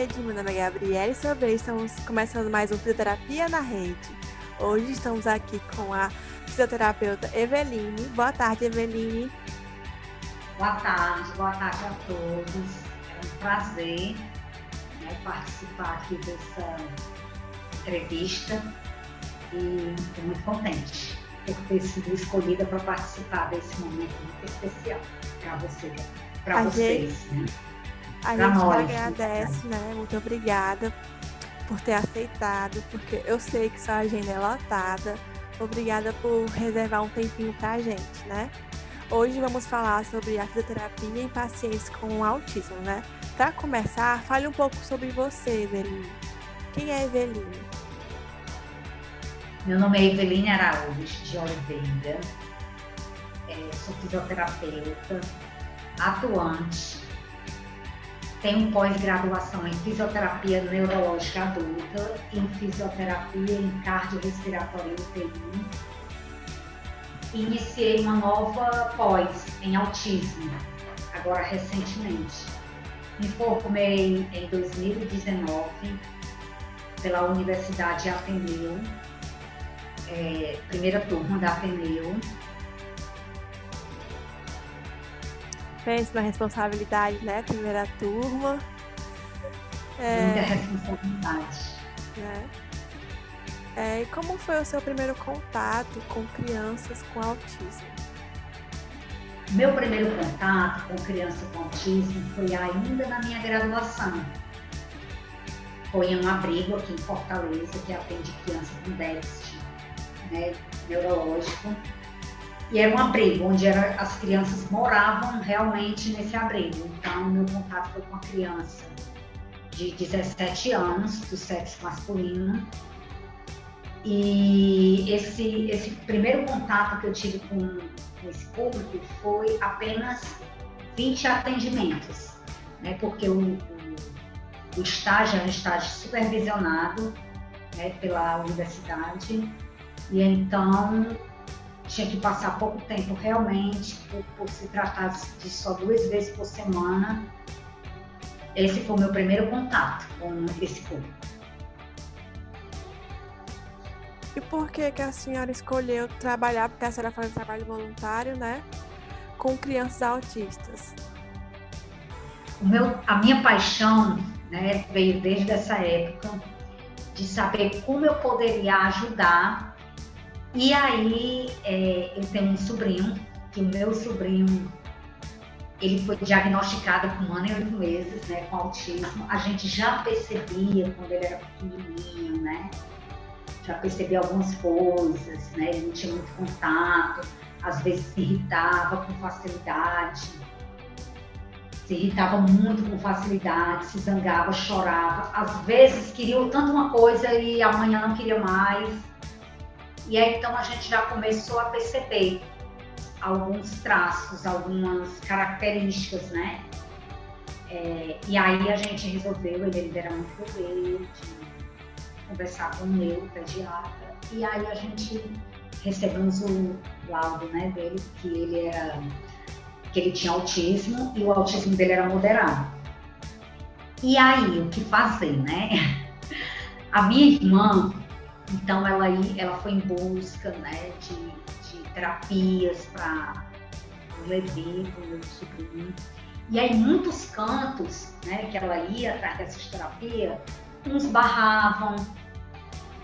rede. Meu nome é Gabriela e sobre isso estamos começando mais um Fisioterapia na Rede. Hoje estamos aqui com a fisioterapeuta Eveline. Boa tarde, Eveline. Boa tarde a todos. É um prazer, participar aqui dessa entrevista e estou muito contente por ter sido escolhida para participar desse momento muito especial para vocês. A gente agradece, né? Muito obrigada por ter aceitado, porque eu sei que sua agenda é lotada. Obrigada por reservar um tempinho para a gente, né? Hoje vamos falar sobre a fisioterapia em pacientes com autismo, né? Para começar, fale um pouco sobre você, Eveline. Quem é Eveline? Meu nome é Eveline Araújo de Oliveira, sou fisioterapeuta, atuante, tenho pós-graduação em fisioterapia neurológica adulta e em fisioterapia em cardiorrespiratória e UTI. Iniciei uma nova pós em autismo, agora recentemente. Me formei em 2019 pela Universidade Ateneu, primeira turma da Ateneu. Pense na responsabilidade, né? Primeira turma. Muita responsabilidade. Né? E como foi o seu primeiro contato com crianças com autismo? Meu primeiro contato com criança com autismo foi ainda na minha graduação. Foi em um abrigo aqui em Fortaleza que atende criança com déficit, neurológico. E era um abrigo onde as crianças moravam realmente nesse abrigo. Então, meu contato foi com uma criança de 17 anos, do sexo masculino. E esse primeiro contato que eu tive com esse público foi apenas 20 atendimentos, porque o estágio é um estágio supervisionado, pela universidade, e então tinha que passar pouco tempo realmente, por se tratar de só 2 vezes por semana. Esse foi o meu primeiro contato com esse público. E por que a senhora escolheu trabalhar, porque a senhora faz trabalho voluntário, com crianças autistas? A minha paixão, veio desde essa época de saber como eu poderia ajudar. E aí, eu tenho um sobrinho, que o meu sobrinho, ele foi diagnosticado com 1 ano e 8 meses, com autismo. A gente já percebia quando ele era pequenininho, já percebia algumas coisas, ele não tinha muito contato, às vezes se irritava com facilidade, se zangava, chorava, às vezes queria tanto uma coisa e amanhã não queria mais. E aí então a gente já começou a perceber alguns traços, algumas características, e aí a gente resolveu, ele era muito bebê, conversar com o meu pediatra, e aí a gente recebemos o laudo, dele, que ele tinha autismo e o autismo dele era moderado. E aí, o que fazer, A minha irmã, então ela foi em busca, de terapias para o Levi, para o meu sobrinho. E aí, muitos cantos, que ela ia atrás dessas terapias, uns barravam,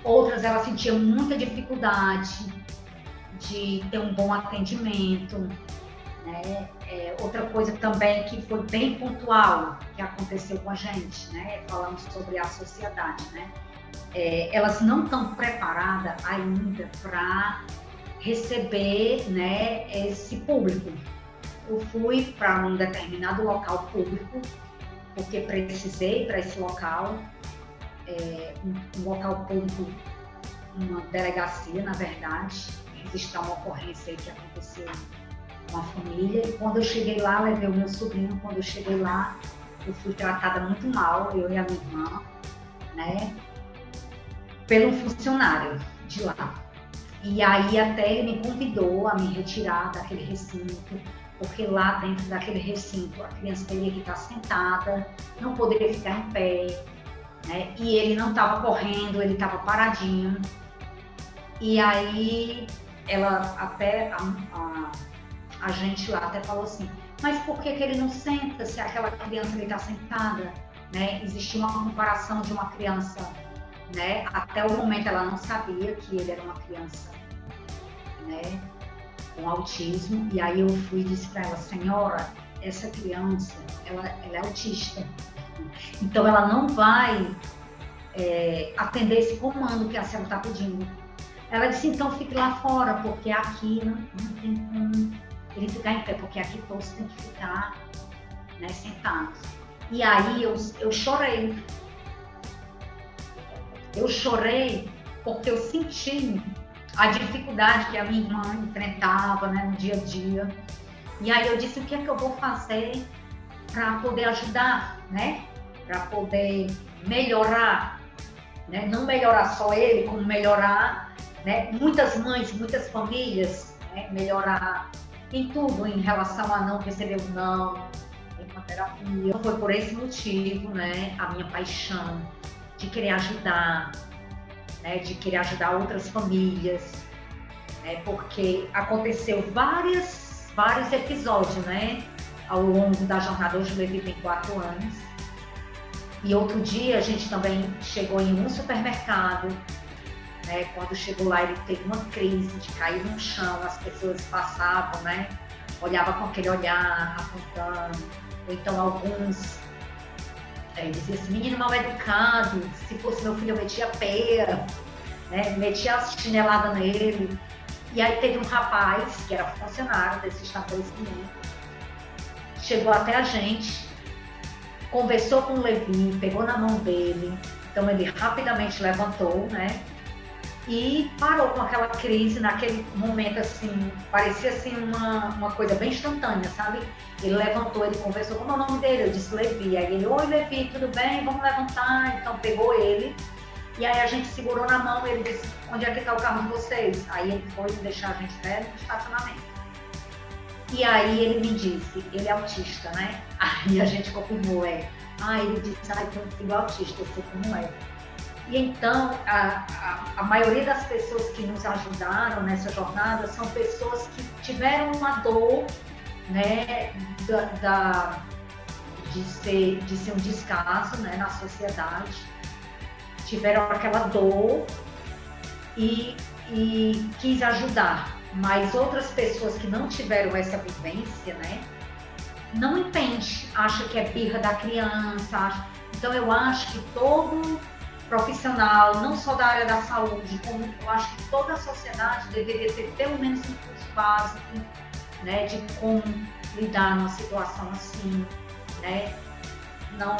outras ela sentia muita dificuldade de ter um bom atendimento, outra coisa também que foi bem pontual que aconteceu com a gente, falando sobre a sociedade, elas não estão preparadas ainda para receber, esse público. Eu fui para um determinado local público porque precisei para esse local, um local público, uma delegacia, na verdade, registrar uma ocorrência que aconteceu com a família. E quando eu cheguei lá, levei o meu sobrinho. Quando eu cheguei lá, eu fui tratada muito mal, eu e a minha irmã, pelo funcionário de lá. E aí até ele me convidou a me retirar daquele recinto, porque lá dentro daquele recinto a criança teria que estar sentada, não poderia ficar em pé, né? E ele não estava correndo, ele estava paradinho. E aí ela até a gente lá até falou assim, mas por que ele não senta se aquela criança está sentada? Né? Existia uma comparação de uma criança, né? Até o momento ela não sabia que ele era uma criança, né? Com autismo. E aí eu fui e disse para ela, senhora, essa criança, ela é autista. Então ela não vai atender esse comando que a senhora está pedindo. Ela disse, então fique lá fora, porque aqui não tem como ele ficar em pé, porque aqui todos têm que ficar, né, sentados. E aí eu chorei. Eu chorei porque eu senti a dificuldade que a minha irmã enfrentava, né, no dia a dia. E aí eu disse, o que é que eu vou fazer para poder ajudar, né? Para poder melhorar, né? Não melhorar só ele, como melhorar, né? Muitas mães, muitas famílias, né? Melhorar em tudo, em relação a não receber o não, em terapia. Foi por esse motivo, né? A minha paixão de querer ajudar, né? De querer ajudar outras famílias, né? Porque aconteceu vários episódios, né? Ao longo da jornada. Hoje o Levi tem 4 anos. E outro dia a gente também chegou em um supermercado, né? Quando chegou lá ele teve uma crise de cair no chão, as pessoas passavam, né? Olhava com aquele olhar, apontando. Ou então alguns diziam assim, menino mal educado, se fosse meu filho eu metia a pera, né? Metia a chinelada nele. E aí teve um rapaz, que era funcionário desse estabelecimento, chegou até a gente, conversou com o Levi, pegou na mão dele, então ele rapidamente levantou, né? E parou com aquela crise, naquele momento assim, parecia assim uma coisa bem instantânea, sabe? Ele levantou, ele conversou, como é o nome dele? Eu disse Levi, aí ele, oi Levi, tudo bem? Vamos levantar, então pegou ele, e aí a gente segurou na mão, ele disse, onde é que está o carro de vocês? Aí ele foi deixar a gente no estacionamento. E aí ele me disse, ele é autista, né? Aí a gente confirmou, ele disse, tem um filho autista, eu sei como é. E então, a maioria das pessoas que nos ajudaram nessa jornada são pessoas que tiveram uma dor, né, de ser um descaso, né, na sociedade, tiveram aquela dor e quis ajudar. Mas outras pessoas que não tiveram essa vivência, né, não entende, acha que é birra da criança. Então eu acho que todo profissional, não só da área da saúde, como eu acho que toda a sociedade deveria ter pelo menos um curso básico, né, de como lidar numa situação assim, né, não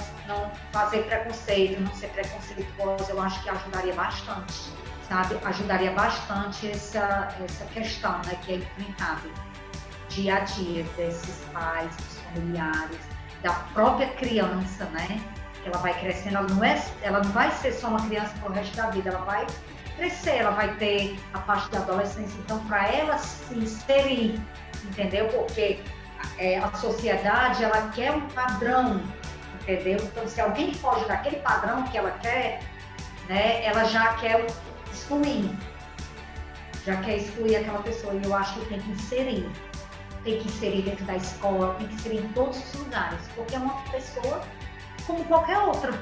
fazer preconceito, não ser preconceituosa, eu acho que ajudaria bastante, sabe, ajudaria bastante essa questão, né, que é enfrentável dia a dia desses pais, dos familiares, da própria criança, né? Ela vai crescendo, ela não vai ser só uma criança pro resto da vida, ela vai crescer, ela vai ter a parte da adolescência, então para ela se inserir, entendeu? Porque a sociedade, ela quer um padrão, entendeu? Então se alguém foge daquele padrão que ela quer, né, ela já quer excluir aquela pessoa, e eu acho que tem que inserir dentro da escola, tem que inserir em todos os lugares, porque é uma pessoa como qualquer outra,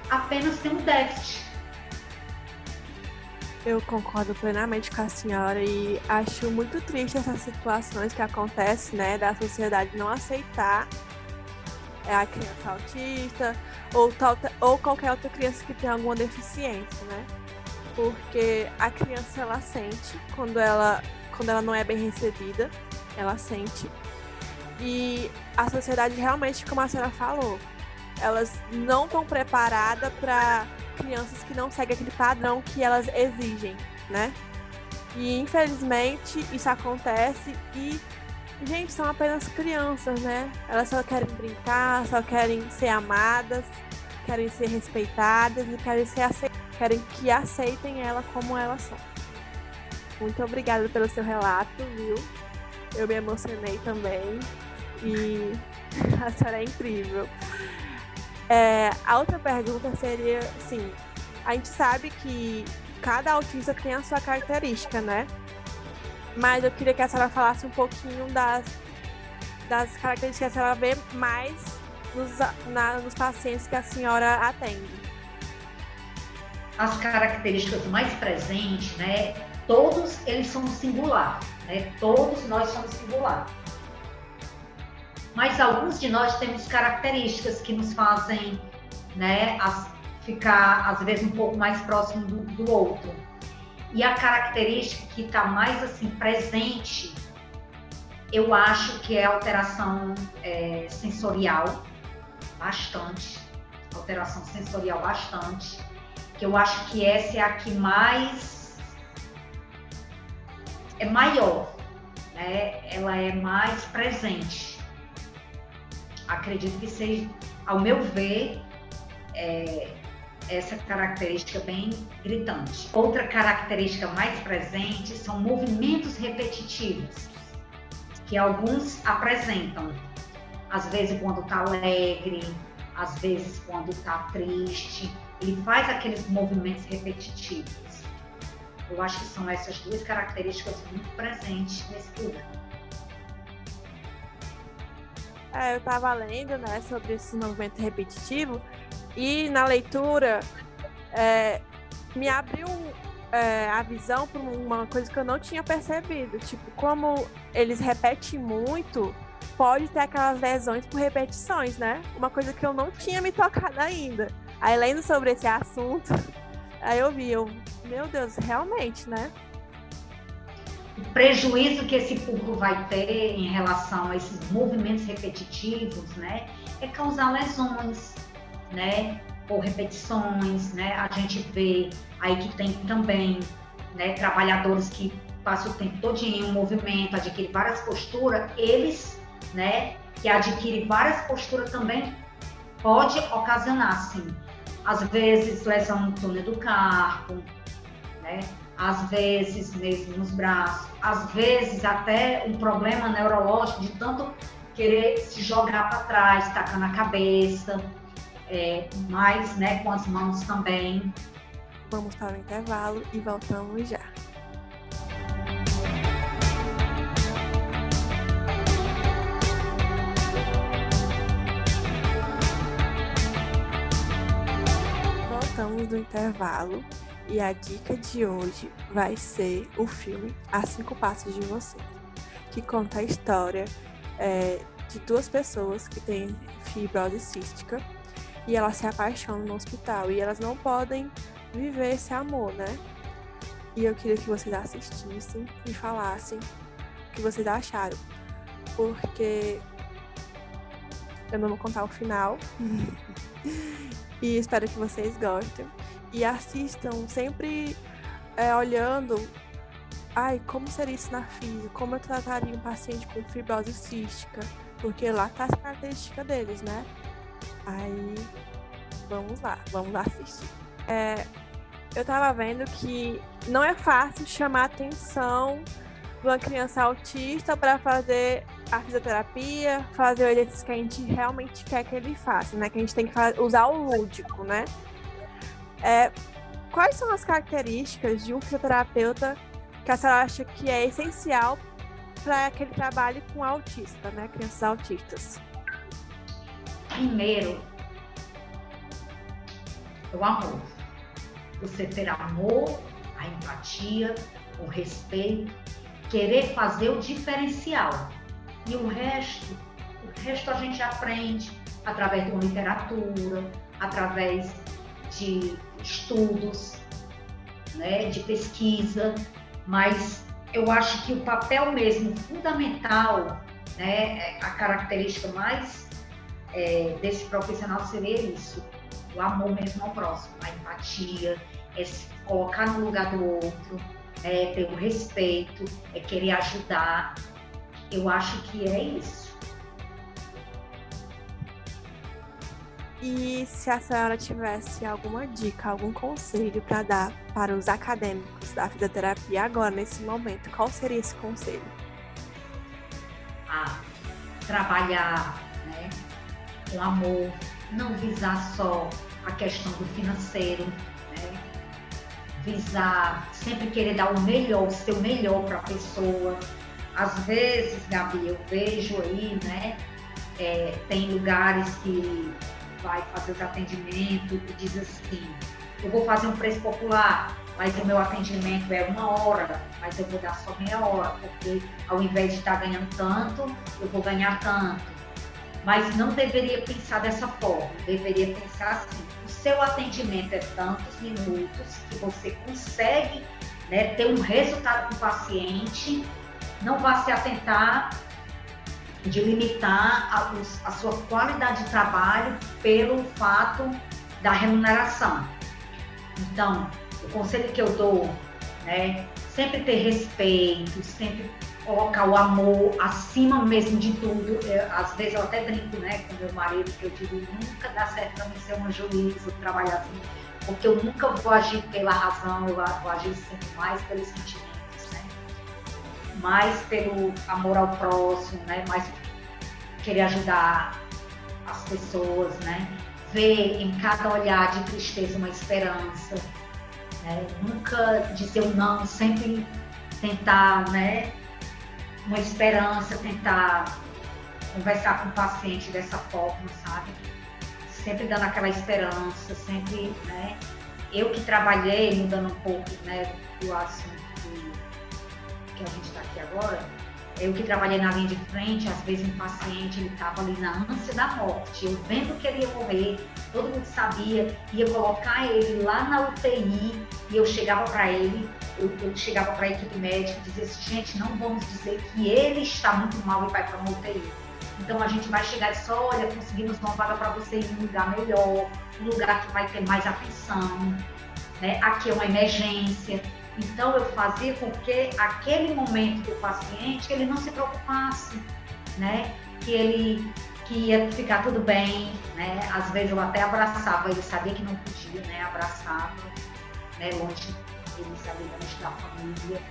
apenas tem um déficit. Eu concordo plenamente com a senhora e acho muito triste essas situações que acontecem, né, da sociedade não aceitar a criança autista ou qualquer outra criança que tem alguma deficiência, né? Porque a criança, ela sente quando ela não é bem recebida, ela sente. E a sociedade realmente, como a senhora falou, elas não estão preparadas para crianças que não seguem aquele padrão que elas exigem, né? E infelizmente isso acontece e, gente, são apenas crianças, né? Elas só querem brincar, só querem ser amadas, querem ser respeitadas e querem que aceitem ela como elas são. Muito obrigada pelo seu relato, viu? eu me emocionei também. E a senhora é incrível. A outra pergunta seria, assim, a gente sabe que cada autista tem a sua característica, né? Mas eu queria que a senhora falasse um pouquinho das características que a senhora vê mais nos pacientes que a senhora atende. As características mais presentes, né? Todos eles são singular, né? Todos nós somos singular. Mas alguns de nós temos características que nos fazem, né, ficar, às vezes, um pouco mais próximo do outro. E a característica que está mais, assim, presente, eu acho que é a alteração sensorial, bastante. Alteração sensorial, bastante. Que eu acho que essa é a que mais é maior, né? Ela é mais presente. Acredito que seja, ao meu ver, essa característica bem gritante. Outra característica mais presente são movimentos repetitivos, que alguns apresentam. Às vezes quando está alegre, às vezes quando está triste, ele faz aqueles movimentos repetitivos. Eu acho que são essas duas características muito presentes nesse público. Eu estava lendo, né, sobre esse movimento repetitivo e na leitura me abriu a visão para uma coisa que eu não tinha percebido. Tipo, como eles repetem muito, pode ter aquelas lesões por repetições, né? Uma coisa que eu não tinha me tocado ainda. Aí, lendo sobre esse assunto, aí eu vi, meu Deus, realmente, né? O prejuízo que esse público vai ter em relação a esses movimentos repetitivos, né, é causar lesões, né, por repetições, né? A gente vê aí que tem também, né, trabalhadores que passam o tempo todinho em movimento, adquirem várias posturas, eles, né, que adquirem várias posturas também pode ocasionar, sim, às vezes lesão no túnel do carpo, né? Às vezes mesmo nos braços, às vezes até um problema neurológico de tanto querer se jogar para trás, tacando a cabeça, mas, né, com as mãos também. Vamos para o intervalo e voltamos já. Voltamos do intervalo. E a dica de hoje vai ser o filme A 5 Passos de Você, que conta a história de duas pessoas que têm fibrose cística e elas se apaixonam no hospital e elas não podem viver esse amor, né? E eu queria que vocês assistissem e falassem o que vocês acharam, porque eu não vou contar o final e espero que vocês gostem. E assistam sempre olhando, como seria isso na física, como eu trataria um paciente com fibrose cística, porque lá tá as características deles, né? Aí, vamos lá assistir. Eu tava vendo que não é fácil chamar a atenção de uma criança autista para fazer a fisioterapia, fazer o exercício que a gente realmente quer que ele faça, né? Que a gente tem que usar o lúdico, né? Quais são as características de um fisioterapeuta que a senhora acha que é essencial para que ele trabalhe com autista, né? Crianças autistas? Primeiro, o amor. Você ter amor, a empatia, o respeito, querer fazer o diferencial. E o resto a gente aprende através de uma literatura, através de estudos, né, de pesquisa, mas eu acho que o papel mesmo fundamental, né, a característica mais desse profissional seria isso, o amor mesmo ao próximo, a empatia, se colocar no lugar do outro, ter o respeito, querer ajudar. Eu acho que é isso. E se a senhora tivesse alguma dica, algum conselho para dar para os acadêmicos da fisioterapia agora, nesse momento, qual seria esse conselho? trabalhar, né, com amor, não visar só a questão do financeiro, né, visar sempre querer dar o melhor, o seu melhor para a pessoa. Às vezes, Gabi, eu vejo aí, né, tem lugares que vai fazer os atendimentos e diz assim, eu vou fazer um preço popular, mas o meu atendimento é 1 hora, mas eu vou dar só meia hora, porque ao invés de estar ganhando tanto, eu vou ganhar tanto. Mas não deveria pensar dessa forma, deveria pensar assim, o seu atendimento é tantos minutos que você consegue, né, ter um resultado com o paciente, não vá se atentar de limitar a sua qualidade de trabalho pelo fato da remuneração. Então, o conselho que eu dou, né, sempre ter respeito, sempre colocar o amor acima mesmo de tudo. Às vezes eu até brinco, né, com meu marido, que eu digo, nunca dá certo para mim ser uma juíza, trabalhar assim, porque eu nunca vou agir pela razão, eu vou agir sempre mais pelos sentimentos, né, mais pelo amor ao próximo, né, mais querer ajudar as pessoas, né, ver em cada olhar de tristeza uma esperança, né, nunca dizer um não, sempre tentar, né, uma esperança, tentar conversar com o paciente dessa forma, sabe? Sempre dando aquela esperança, sempre, né? Eu que trabalhei, mudando um pouco, né, do assunto que a gente está aqui agora, eu que trabalhei na linha de frente, às vezes um paciente, ele estava ali na ânsia da morte, eu vendo que ele ia morrer, todo mundo sabia, ia colocar ele lá na UTI, e eu chegava para ele, eu chegava para a equipe médica e dizia assim, gente, não vamos dizer que ele está muito mal e vai para uma UTI. Então a gente vai chegar e só, olha, conseguimos uma vaga para você em um lugar melhor, um lugar que vai ter mais atenção, né? Aqui é uma emergência. Então eu fazia com que aquele momento do paciente, ele não se preocupasse, né? Que ia ficar tudo bem, né? Às vezes eu até abraçava, ele sabia que não podia, né? Abraçava, né? Longe, ele sabia longe da família.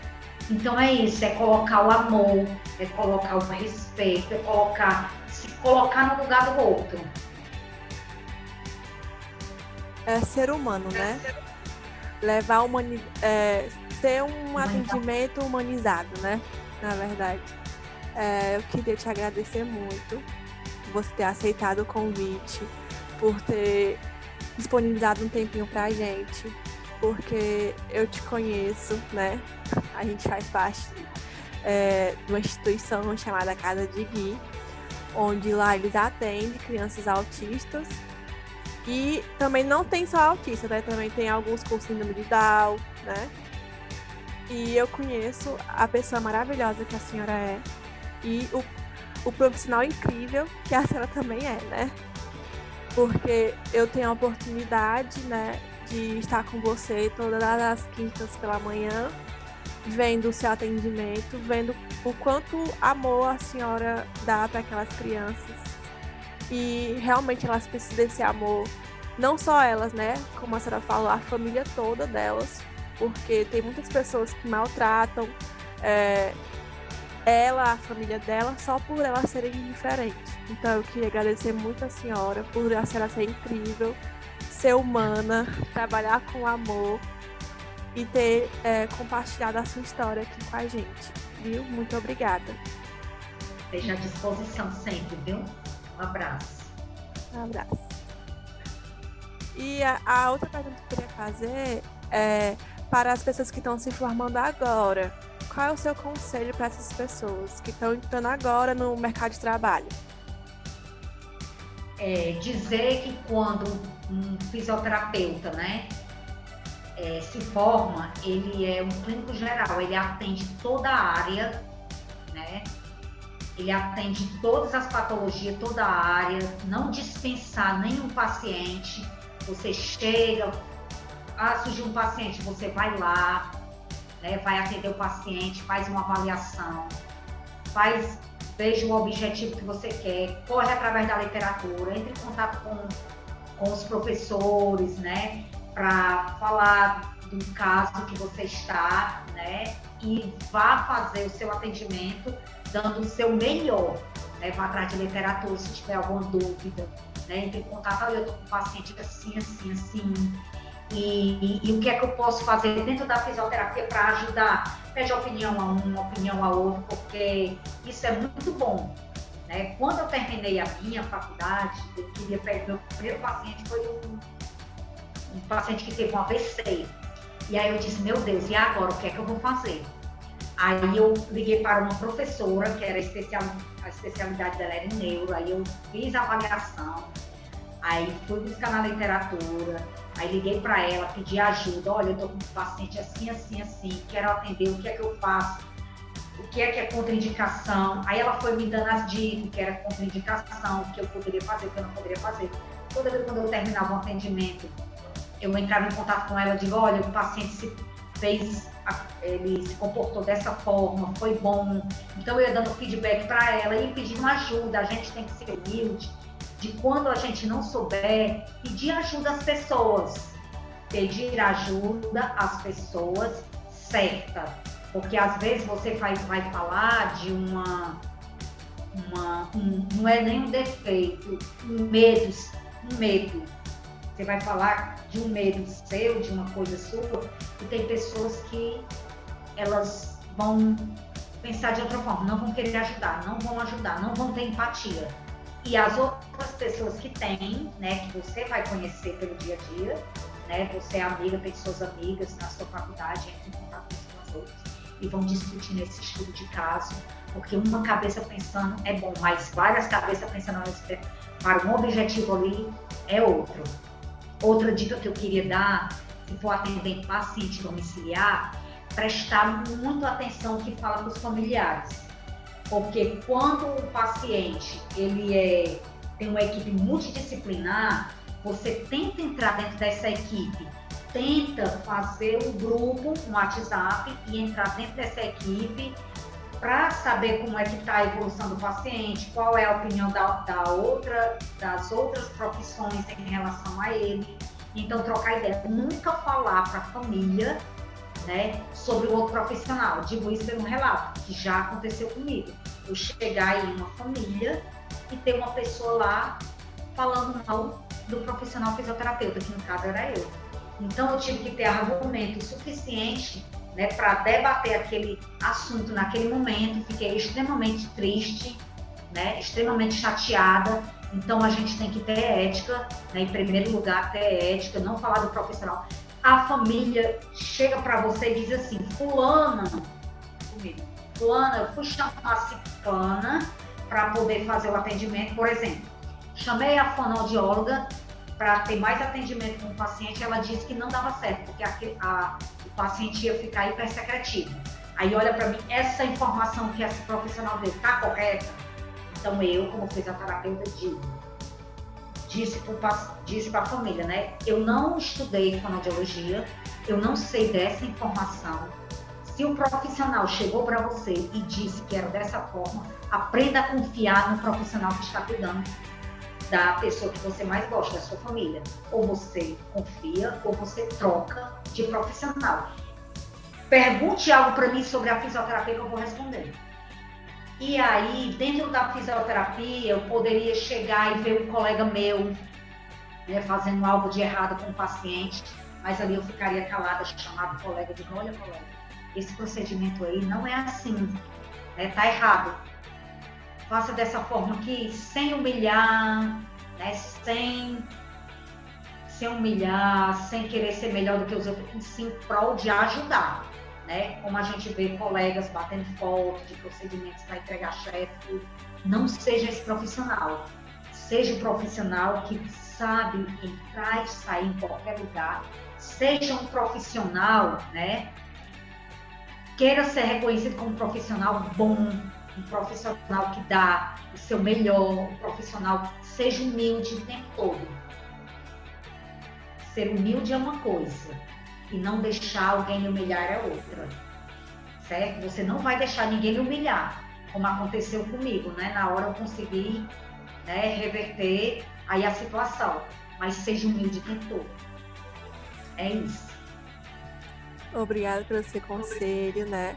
Então é isso, é colocar o amor, é colocar o respeito, é se colocar no lugar do outro. É ser humano, né? Levar ter um atendimento humanizado, né? Na verdade. Eu queria te agradecer muito por você ter aceitado o convite, por ter disponibilizado um tempinho pra gente, porque eu te conheço, né? A gente faz parte de uma instituição chamada Casa de Gui, onde lá eles atendem crianças autistas. E também não tem só autista, né? Também tem alguns com síndrome de Down, né? E eu conheço a pessoa maravilhosa que a senhora é e o profissional incrível que a senhora também é, né? Porque eu tenho a oportunidade, né, de estar com você todas as quintas pela manhã, vendo o seu atendimento, vendo o quanto amor a senhora dá para aquelas crianças. E realmente elas precisam desse amor, não só elas, né? Como a senhora falou, a família toda delas, porque tem muitas pessoas que maltratam ela, a família dela, só por elas serem diferentes. Então eu queria agradecer muito a senhora por a senhora ser incrível, ser humana, trabalhar com amor e ter compartilhado a sua história aqui com a gente, viu? Muito obrigada. Esteja à disposição sempre, viu? Um abraço. Um abraço. E a outra pergunta que eu queria fazer é para as pessoas que estão se formando agora. Qual é o seu conselho para essas pessoas que estão entrando agora no mercado de trabalho? Dizer que quando um fisioterapeuta, né, se forma, ele é um clínico geral, ele atende toda a área, né? Ele atende todas as patologias, toda a área, não dispensar nenhum paciente. Você chega, surgiu um paciente, você vai lá, né, vai atender o paciente, faz uma avaliação, veja o objetivo que você quer, corre através da literatura, entre em contato com os professores, né, para falar do caso que você está, né, e vá fazer o seu atendimento dando o seu melhor, né? Vá atrás de literatura se tiver alguma dúvida, né? Entre em contato, eu estou com um paciente assim, assim, assim. E o que é que eu posso fazer dentro da fisioterapia para ajudar? Pede opinião a um, opinião a outro, porque isso é muito bom. Né? Quando eu terminei a minha faculdade, eu queria pegar, meu primeiro paciente foi um paciente que teve um AVC. E aí eu disse, meu Deus, e agora o que é que eu vou fazer? Aí eu liguei para uma professora, que era a especialidade dela era em neuro, aí eu fiz a avaliação, aí fui buscar na literatura, aí liguei para ela, pedi ajuda, olha, eu tô com um paciente assim, assim, assim, quero atender, o que é que eu faço? O que é contraindicação? Aí ela foi me dando as dicas, o que era contraindicação, o que eu poderia fazer, o que eu não poderia fazer. Toda vez quando eu terminava um atendimento, eu entrava em contato com ela e digo, olha, o paciente ele se comportou dessa forma, foi bom. Então eu ia dando feedback para ela e pedindo ajuda. A gente tem que ser humilde, de quando a gente não souber, pedir ajuda às pessoas. Pedir ajuda às pessoas certas. Porque às vezes você vai falar de não é nem um defeito, um medo. Você vai falar de um medo seu, de uma coisa sua, e tem pessoas que elas vão pensar de outra forma, não vão querer ajudar, não vão ter empatia. E as outras pessoas que têm, né, que você vai conhecer pelo dia a dia, né, você é amiga, tem suas amigas na sua faculdade, entra em contato com as outras, e vão discutir nesse estudo de caso, porque uma cabeça pensando é bom, mas várias cabeças pensando para um objetivo ali é outro. Outra dica que eu queria dar, se for atender paciente domiciliar, prestar muito atenção no que fala para os familiares. Porque quando o paciente tem uma equipe multidisciplinar, você tenta entrar dentro dessa equipe, tenta fazer um grupo, um WhatsApp e entrar dentro dessa equipe para saber como é que está a evolução do paciente, qual é a opinião das outras profissões em relação a ele. Então, trocar ideia. Nunca falar para a família, né, sobre o outro profissional. Digo isso pelo relato, que já aconteceu comigo. Eu chegar em uma família e ter uma pessoa lá falando mal do profissional fisioterapeuta, que no caso era eu. Então, eu tive que ter argumento suficiente, né, para debater aquele assunto naquele momento. Fiquei extremamente triste, né, extremamente chateada. Então a gente tem que ter ética, né, em primeiro lugar ter ética, não falar do profissional. A família chega para você e diz assim, fulana, eu fui chamar ciclana para poder fazer o atendimento, por exemplo. Chamei a fonoaudióloga para ter mais atendimento com o paciente, ela disse que não dava certo, porque o paciente ia ficar hipersecretivo. Aí olha para mim, essa informação que esse profissional deu está correta? Então eu, como fisioterapeuta, disse para a família, né? Eu não estudei fonoaudiologia, eu não sei dessa informação. Se o profissional chegou para você e disse que era dessa forma, aprenda a confiar no profissional que está cuidando da pessoa que você mais gosta, da sua família. Ou você confia, ou você troca de profissional. Pergunte algo para mim sobre a fisioterapia que eu vou responder. E aí, dentro da fisioterapia, eu poderia chegar e ver um colega meu, né, fazendo algo de errado com o paciente, mas ali eu ficaria calada, chamava o colega e digo, olha, colega, esse procedimento aí não é assim, né, tá errado. Faça dessa forma aqui, sem humilhar, né, sem humilhar, sem querer ser melhor do que os outros, sim, em prol de ajudar. Né? Como a gente vê colegas batendo foto de procedimentos para entregar chefe, não seja esse profissional. Seja um profissional que sabe entrar e sair em qualquer lugar. Seja um profissional, né? Queira ser reconhecido como um profissional bom, um profissional que dá o seu melhor, um profissional que seja humilde o tempo todo. Ser humilde é uma coisa. E não deixar alguém lhe humilhar é outra, certo? Você não vai deixar ninguém lhe humilhar, como aconteceu comigo, né? Na hora eu consegui, né, reverter aí a situação, mas seja humilde o tempo todo. É isso. Obrigada pelo seu conselho, né?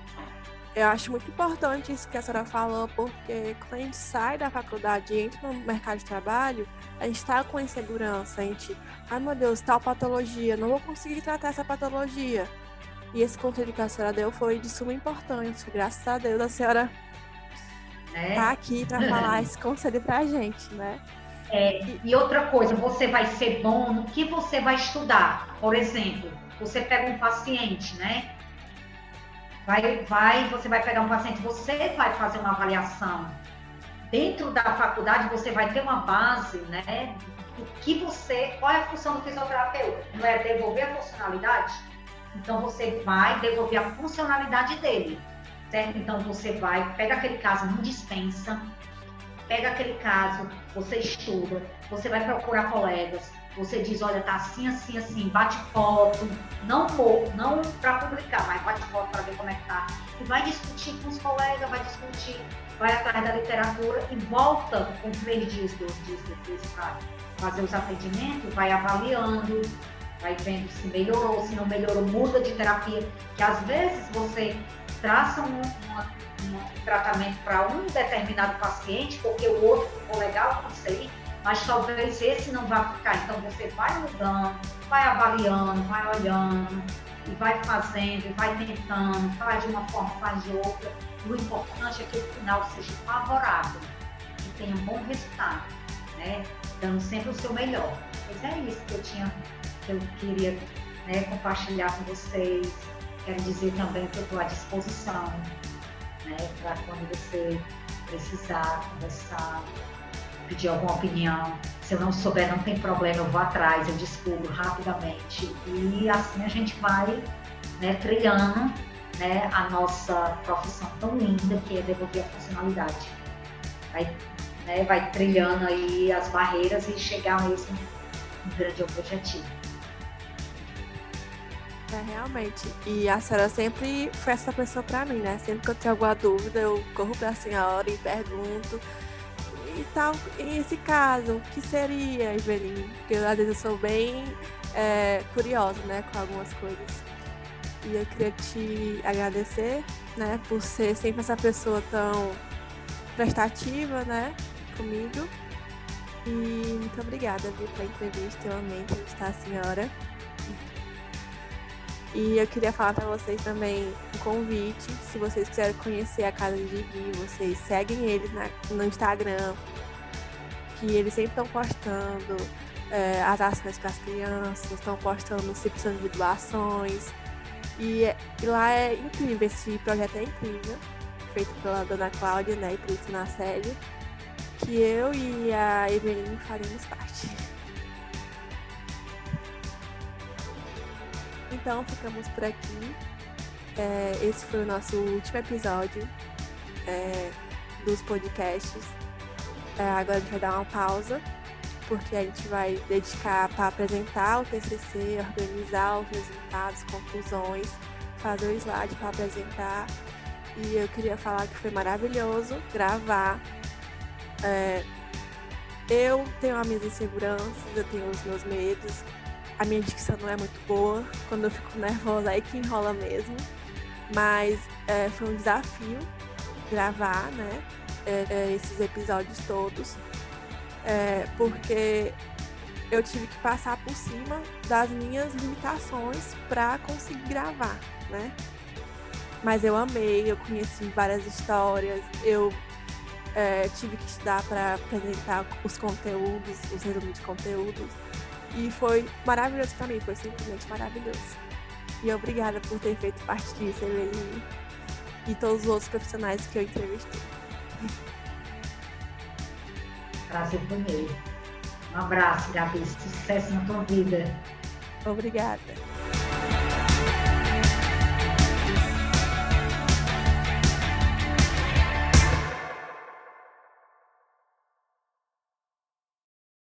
Eu acho muito importante isso que a senhora falou, porque quando a gente sai da faculdade e entra no mercado de trabalho, a gente está com insegurança, a gente, ai meu Deus, tal patologia, não vou conseguir tratar essa patologia. E esse conselho que a senhora deu foi de suma importância, graças a Deus a senhora tá né? aqui para falar esse conselho pra gente, né? E outra coisa, você vai ser bom no que você vai estudar. Por exemplo, você pega um paciente, né? Você vai pegar um paciente, você vai fazer uma avaliação. Dentro da faculdade, você vai ter uma base, né? Do que qual é a função do fisioterapeuta? Não é devolver a funcionalidade? Então, você vai devolver a funcionalidade dele, certo? Então, você pega aquele caso, não dispensa, pega aquele caso, você estuda, você vai procurar colegas, você diz, olha, tá assim, assim, assim, bate foto, não para publicar, mas bate foto para ver como é que tá. E vai discutir com os colegas, vai atrás da literatura e volta com 3 dias, 2 dias depois para fazer os atendimentos, vai avaliando, vai vendo se melhorou, se não melhorou, muda de terapia, que às vezes você traça um tratamento para um determinado paciente, porque o outro ficou legal, não sei, mas talvez esse não vá ficar. Então você vai mudando, vai avaliando, vai olhando, e vai fazendo, e vai tentando, faz de uma forma, faz de outra. E o importante é que o final seja favorável, que tenha um bom resultado, né? Dando sempre o seu melhor. Pois é isso que eu queria, né, compartilhar com vocês. Quero dizer também que eu estou à disposição, né, para quando você precisar conversar, pedir alguma opinião. Se eu não souber, não tem problema, eu vou atrás, eu descubro rapidamente. E assim a gente vai, né, trilhando, né, a nossa profissão tão linda que é devolver a funcionalidade. Vai trilhando aí as barreiras e chegar mesmo no grande objetivo. Realmente. E a senhora sempre foi essa pessoa pra mim, né? Sempre que eu tenho alguma dúvida, eu corro pra senhora e pergunto. E tal, em esse caso, o que seria, Eveline? Porque às vezes eu sou bem curiosa, né, com algumas coisas. E eu queria te agradecer, né, por ser sempre essa pessoa tão prestativa, né, comigo. E muito obrigada, viu, pela entrevista. Eu amei entrevistar a senhora. E eu queria falar para vocês também um convite, se vocês quiserem conhecer a Casa de Gui, vocês seguem eles no Instagram, que eles sempre estão postando as ações para as crianças, estão postando se precisando de doações. E lá é incrível, esse projeto é incrível, feito pela dona Cláudia, né, e por isso na série, que eu e a Eveline faremos parte. Então, ficamos por aqui. Esse foi o nosso último episódio dos podcasts. Agora a gente vai dar uma pausa, porque a gente vai dedicar para apresentar o TCC, organizar os resultados, conclusões, fazer o slide para apresentar. E eu queria falar que foi maravilhoso gravar. Eu tenho as minhas inseguranças, eu tenho os meus medos. A minha dicção não é muito boa, quando eu fico nervosa aí que enrola mesmo, mas foi um desafio gravar, né, esses episódios todos, porque eu tive que passar por cima das minhas limitações para conseguir gravar, né, mas eu amei, eu conheci várias histórias, eu tive que estudar para apresentar os conteúdos, os resumos de conteúdos. E foi maravilhoso para mim, foi simplesmente maravilhoso. E obrigada por ter feito parte disso, Eveline, e todos os outros profissionais que eu entrevistei. Prazer foi meu. Um abraço, Gabi. Sucesso na tua vida. Obrigada.